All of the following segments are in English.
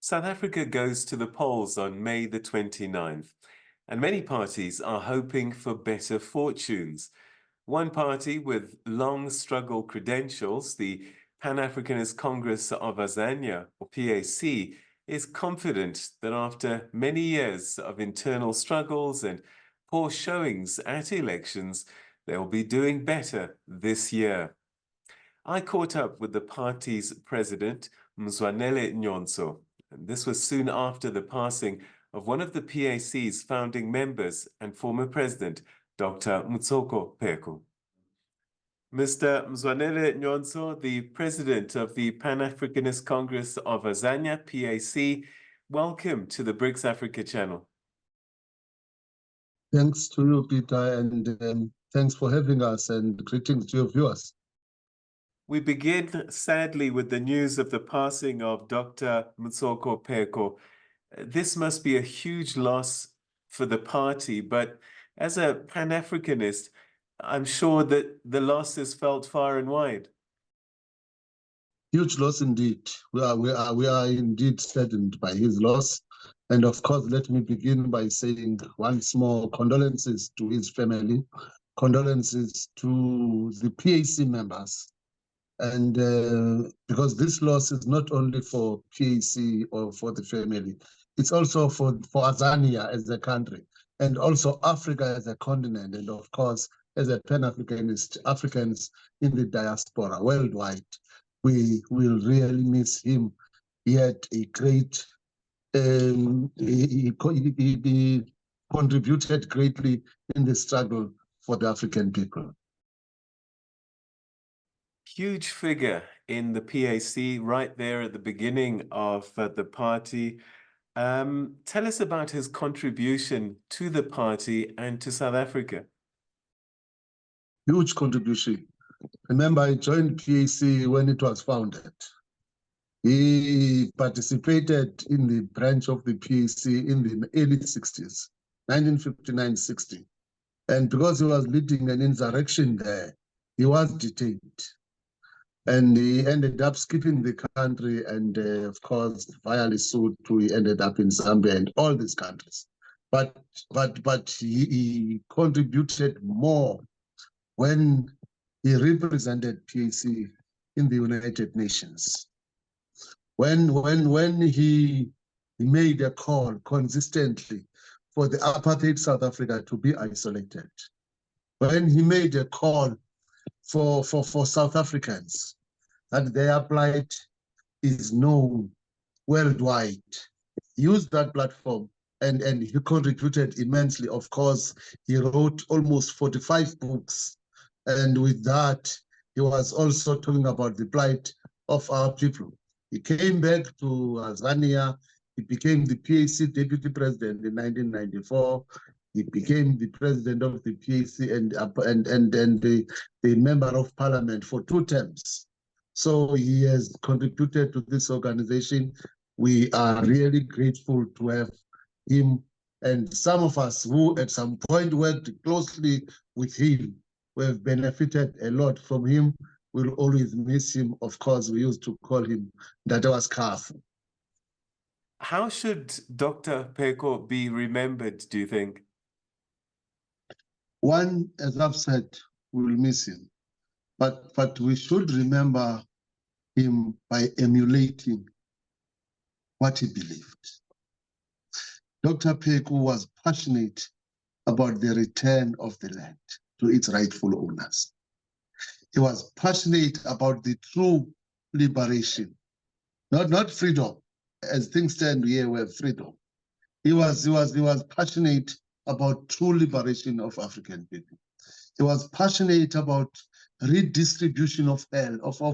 South Africa goes to the polls on May the 29th, and many parties are hoping for better fortunes. One party with long struggle credentials, the Pan-Africanist Congress of Azania, or PAC, is confident that after many years of internal struggles and poor showings at elections, they will be doing better this year. I caught up with the party's president, Mzwanele Nyhontso, and this was soon after the passing of one of the PAC's founding members and former president, Dr Motsoko Pheko. Mr. Mzwanele Nyhontso, the president of the Pan-Africanist Congress of Azania, PAC, welcome to the BRICS Africa Channel. Thanks to you, Peter, and thanks for having us, and greetings to your viewers. We begin, sadly, with the news of the passing of Dr. Motsoko Pheko. This must be a huge loss for the party, but as a Pan-Africanist, I'm sure that the loss is felt far and wide. Huge loss indeed. We are indeed saddened by his loss. And of course, let me begin by saying once more condolences to his family, condolences to the PAC members. And because this loss is not only for PAC or for the family, it's also for Azania as a country, and also Africa as a continent, and of course, as a Pan-Africanist, Africans in the diaspora worldwide. We will really miss him. He had a great, he contributed greatly in the struggle for the African people. Huge figure in the PAC right there at the beginning of the party. Tell us about his contribution to the party and to South Africa. Huge contribution. Remember, I joined PAC when it was founded. He participated in the branch of the PAC in the early 60s, 1959-60. And because he was leading an insurrection there, he was detained. And he ended up skipping the country, and of course, via Lesotho, he ended up in Zambia and all these countries. But he contributed more when he represented PAC in the United Nations. When he made a call consistently for the apartheid South Africa to be isolated, when he made a call for South Africans that their plight is known worldwide, he used that platform and he contributed immensely. Of course, he wrote almost 45 books. And with that, he was also talking about the plight of our people. He came back to Azania. He became the PAC deputy president in 1994. He became the president of the PAC and the member of parliament for 2 terms. So he has contributed to this organization. We are really grateful to have him. And some of us who at some point worked closely with him, we have benefited a lot from him. We'll always miss him. Of course, we used to call him Dadawa Scarf. How should Dr. Pheko be remembered, do you think? One, as I've said, we will miss him. But we should remember him by emulating what he believed. Dr. Pheko was passionate about the return of the land to its rightful owners. He was passionate about the true liberation, not freedom. As things stand here, we have freedom. He was passionate about true liberation of African people. He was passionate about redistribution of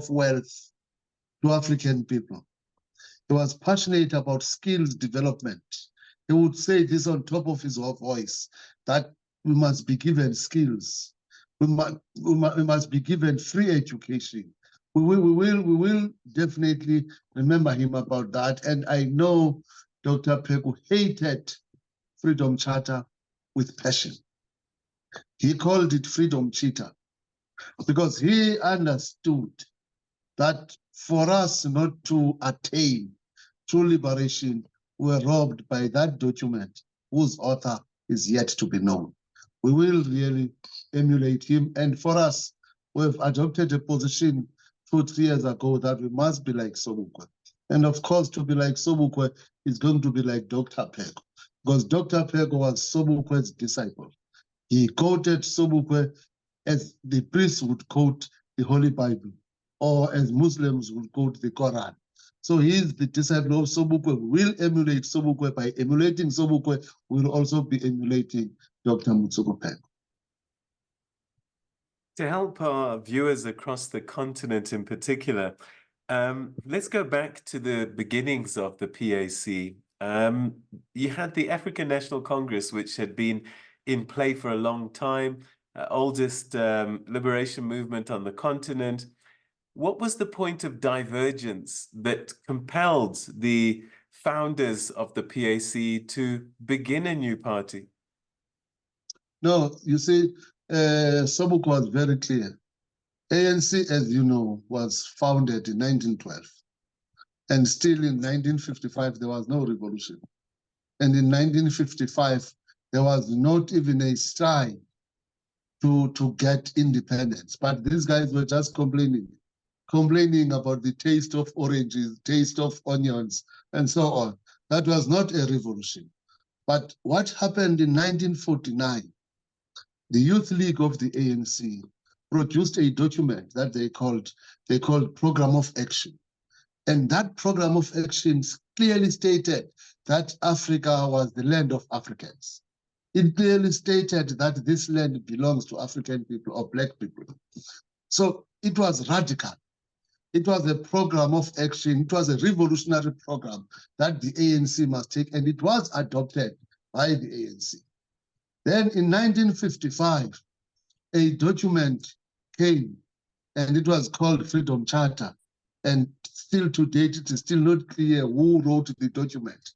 wealth to African people. He was passionate about skills development. He would say this on top of his voice, that we must be given skills. We must be given free education. We will definitely remember him about that. And I know Dr. Pheko hated Freedom Charter with passion. He called it Freedom Cheater because he understood that for us not to attain true liberation were robbed by that document whose author is yet to be known. We will really emulate him. And for us, we've adopted a position 2-3 years ago that we must be like Sobukwe. And of course, to be like Sobukwe is going to be like Dr. Pheko, because Dr. Pheko was Sobukwe's disciple. He quoted Sobukwe as the priests would quote the Holy Bible, or as Muslims would quote the Quran. So he is the disciple of Sobukwe. We will emulate Sobukwe. By emulating Sobukwe, we will also be emulating Dr. Motsoko Pheko. To help our viewers across the continent in particular, let's go back to the beginnings of the PAC. You had the African National Congress, which had been in play for a long time, oldest liberation movement on the continent. What was the point of divergence that compelled the founders of the PAC to begin a new party? No, you see, Sobukwe was very clear. ANC, as you know, was founded in 1912. And still in 1955, there was no revolution. And in 1955, there was not even a stride to get independence. But these guys were just complaining about the taste of oranges, taste of onions, and so on. That was not a revolution. But what happened in 1949, the Youth League of the ANC produced a document that they called Program of Action. And that Program of Action clearly stated that Africa was the land of Africans. It clearly stated that this land belongs to African people or Black people. So it was radical. It was a program of action. It was a revolutionary program that the ANC must take, and it was adopted by the ANC. Then in 1955, a document came, and it was called Freedom Charter. And still to date, it is still not clear who wrote the document.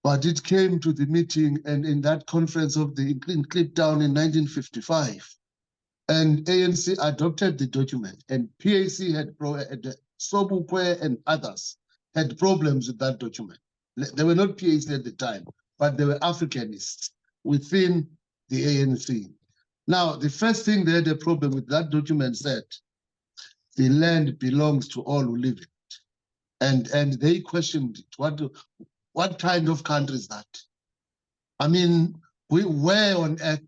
But it came to the meeting, and in that conference of the Cape Town in 1955, and ANC adopted the document, and PAC had, Sobukwe and others had problems with that document. They were not PAC at the time, but they were Africanists within the ANC. Now, the first thing they had a problem with that document said, the land belongs to all who live in it. And they questioned it. What kind of country is that? I mean, where on earth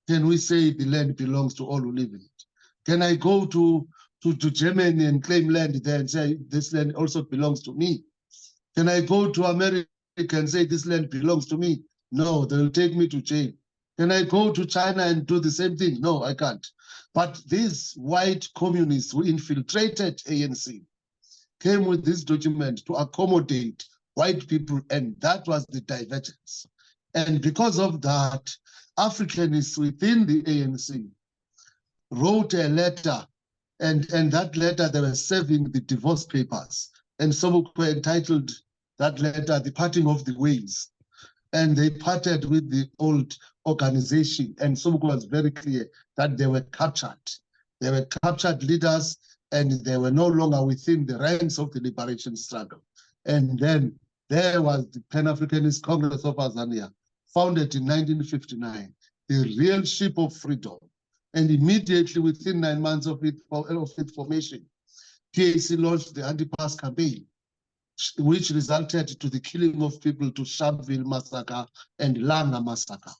can we say the land belongs to all who live in it? Can I go to Germany and claim land there and say this land also belongs to me? Can I go to America and say this land belongs to me? No, they'll take me to jail. Can I go to China and do the same thing? No, I can't. But these white communists who infiltrated ANC came with this document to accommodate white people, and that was the divergence. And because of that, Africanists within the ANC wrote a letter, and that letter they were serving the divorce papers. And Sobukwe entitled that letter, The Parting of the Ways. And they parted with the old organization. And Sobukwe was very clear that they were captured. They were captured leaders, and they were no longer within the ranks of the liberation struggle. And then there was the Pan-Africanist Congress of Azania, founded in 1959, the real ship of freedom. And immediately within 9 months of its formation, PAC launched the anti-pass campaign, which resulted to the killing of people, to Sharpeville massacre and Langa massacre.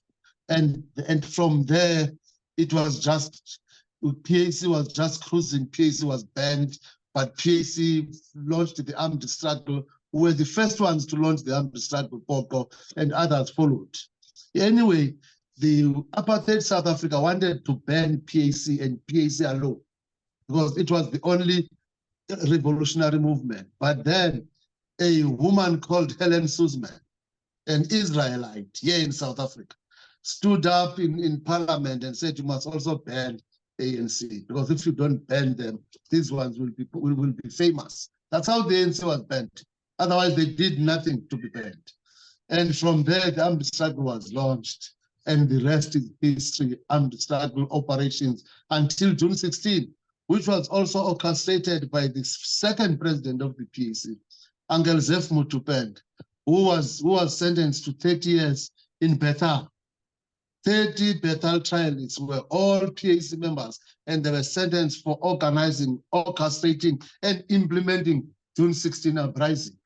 And from there, it was just, PAC was just cruising, PAC was banned, but PAC launched the armed struggle. We were the first ones to launch the armed struggle, Pheko, and others followed. Anyway, the apartheid South Africa wanted to ban PAC and PAC alone, because it was the only revolutionary movement. But then a woman called Helen Suzman, an Israelite here in South Africa, stood up in parliament and said, you must also ban ANC, because if you don't ban them, these ones will be famous. That's how the ANC was banned. Otherwise, they did nothing to be banned. And from there, the armed struggle was launched, and the rest is history, armed struggle operations until June 16, which was also orchestrated by the second president of the PAC, Uncle Zef Mutupend, who was sentenced to 30 years in Bethel. 30 Bethel trialists were all PAC members, and they were sentenced for organizing, orchestrating, and implementing June 16 uprising,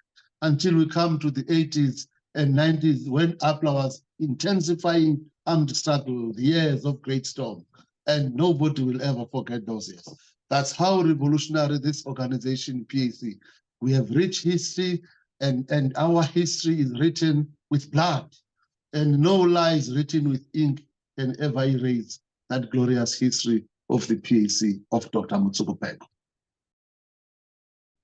until we come to the 80s and 90s, when APLA was intensifying armed struggle, the years of Great Storm, and nobody will ever forget those years. That's how revolutionary this organization, PAC. We have rich history, and our history is written with blood, and no lies written with ink can ever erase that glorious history of the PAC of Dr. Motsoko Pheko.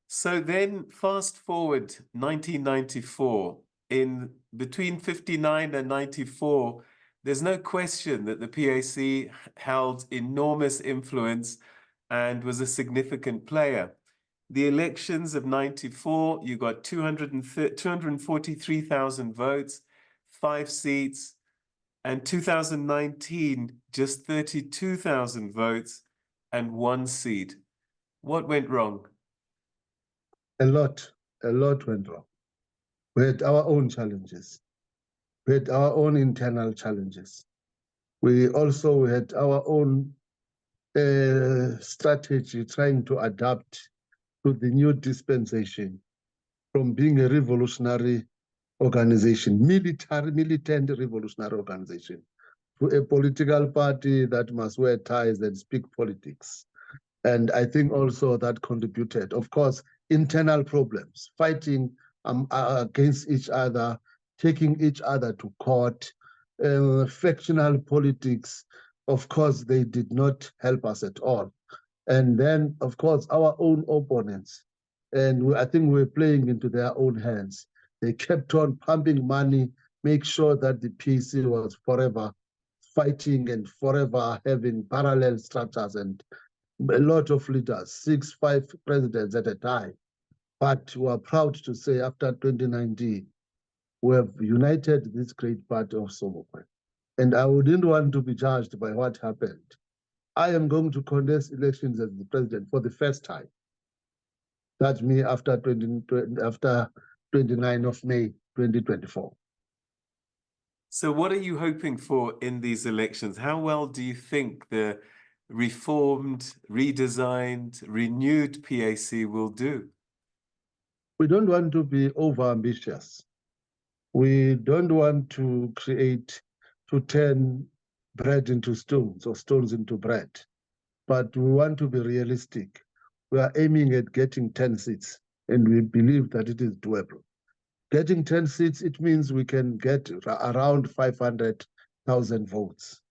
So then fast forward 1994, in between 59 and 94, there's no question that the PAC held enormous influence and was a significant player. The elections of 94, you got 243,000 votes, 5 seats, and 2019, just 32,000 votes and 1 seat. What went wrong? A lot went wrong. We had our own challenges. We had our own internal challenges. We also had our own strategy trying to adapt to the new dispensation from being a revolutionary organization, militant revolutionary organization, to a political party that must wear ties and speak politics. And I think also that contributed. Of course, internal problems, fighting against each other, taking each other to court, factional politics. Of course, they did not help us at all. And then, of course, our own opponents. And I think we're playing into their own hands. They kept on pumping money, make sure that the PAC was forever fighting and forever having parallel structures, and a lot of leaders, 6, 5 presidents at a time. But we are proud to say after 2019, we have united this great part of Somokwele. And I wouldn't want to be judged by what happened. I am going to contest elections as the president for the first time. That's me after 29 of May 2024. So what are you hoping for in these elections? How well do you think the reformed, redesigned, renewed PAC will do? We don't want to be over-ambitious. We don't want to turn bread into stones or stones into bread, but we want to be realistic. We are aiming at getting 10 seats, and we believe that it is doable. Getting 10 seats, it means we can get around 500,000 votes.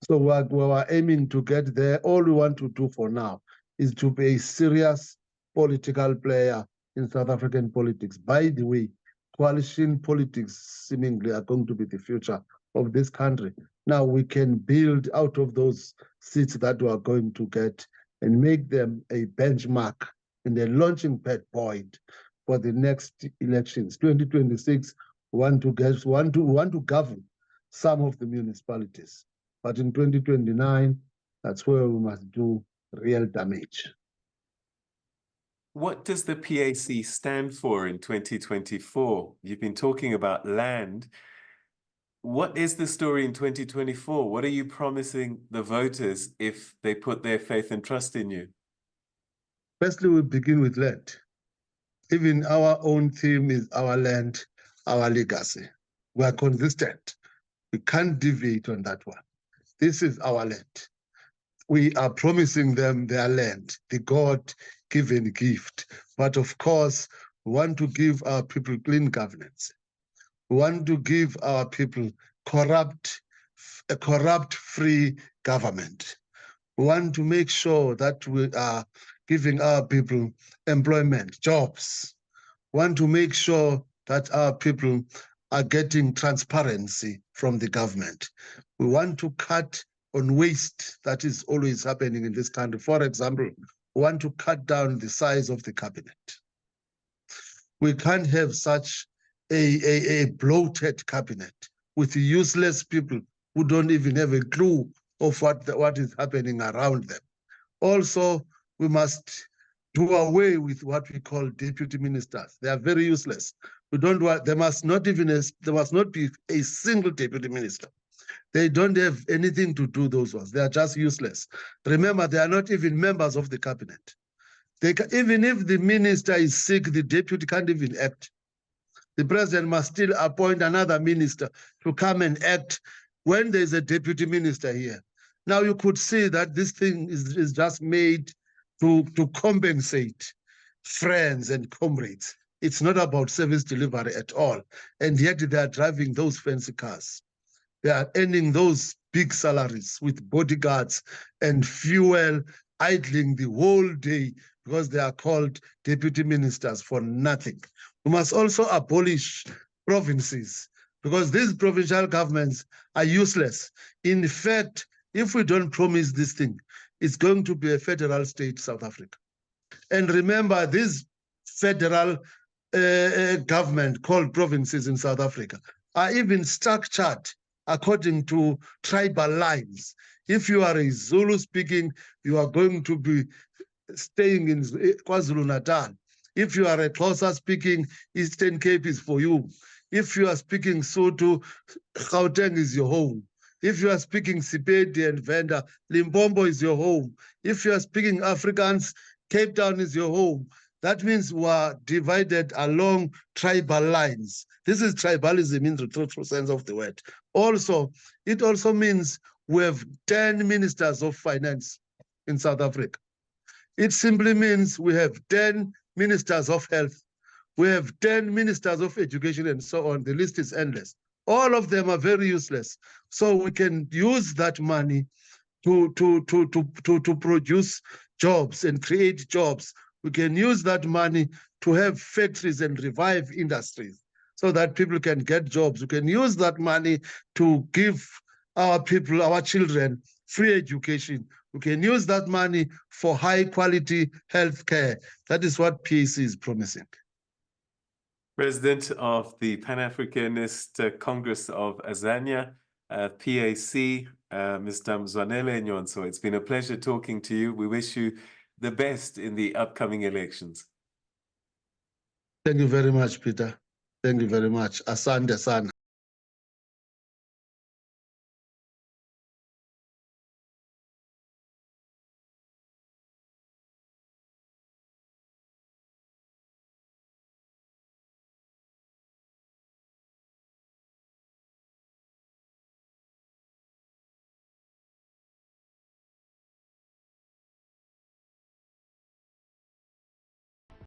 So we are aiming to get there. All we want to do for now is to be a serious political player in South African politics. By the way, coalition politics seemingly are going to be the future of this country. Now we can build out of those seats that we are going to get and make them a benchmark and a launching pad point for the next elections. 2026, we want to govern some of the municipalities. But in 2029, that's where we must do real damage. What does the PAC stand for in 2024? You've been talking about land. What is the story in 2024? What are you promising the voters if they put their faith and trust in you? Firstly, we begin with land. Even our own theme is our land, our legacy. We are consistent. We can't deviate on that one. This is our land. We are promising them their land, the God-given gift. But of course, we want to give our people clean governance. We want to give our people a corrupt-free government. We want to make sure that we are giving our people employment, jobs. We want to make sure that our people are getting transparency from the government. We want to cut on waste that is always happening in this country. For example, we want to cut down the size of the cabinet. We can't have such a bloated cabinet with useless people who don't even have a clue of what is happening around them. Also, we must do away with what we call deputy ministers. They are very useless. We don't want, there must not be a single deputy minister. They don't have anything to do those ones. They are just useless. Remember, they are not even members of the cabinet. Even if the minister is sick, the deputy can't even act. The president must still appoint another minister to come and act when there's a deputy minister here. Now you could see that this thing is just made to compensate friends and comrades. It's not about service delivery at all. And yet they are driving those fancy cars. They are earning those big salaries with bodyguards and fuel, idling the whole day because they are called deputy ministers for nothing. We must also abolish provinces because these provincial governments are useless. In fact, if we don't promise this thing, it's going to be a federal state, South Africa. And remember, this federal government called provinces in South Africa are even structured according to tribal lines. If you are a Zulu speaking, you are going to be staying in KwaZulu-Natal. If you are a Xhosa speaking, Eastern Cape is for you. If you are speaking Sotho, Gauteng is your home. If you are speaking Sepedi and Venda, Limpopo is your home. If you are speaking Afrikaans, Cape Town is your home. That means we are divided along tribal lines. This is tribalism in the true sense of the word. Also, it also means we have 10 ministers of finance in South Africa. It simply means we have 10 ministers of health. We have 10 ministers of education and so on. The list is endless. All of them are very useless. So we can use that money to produce jobs and create jobs. We can use that money to have factories and revive industries so that people can get jobs. We can use that money to give our people, our children, free education. We can use that money for high quality health care. That is what PAC is promising. President of the Pan-Africanist Congress of Azania, PAC, Mr. Mzwanele Nyhontso, it's been a pleasure talking to you. We wish you the best in the upcoming elections. Thank you very much, Peter. Thank you very much. Asante sana.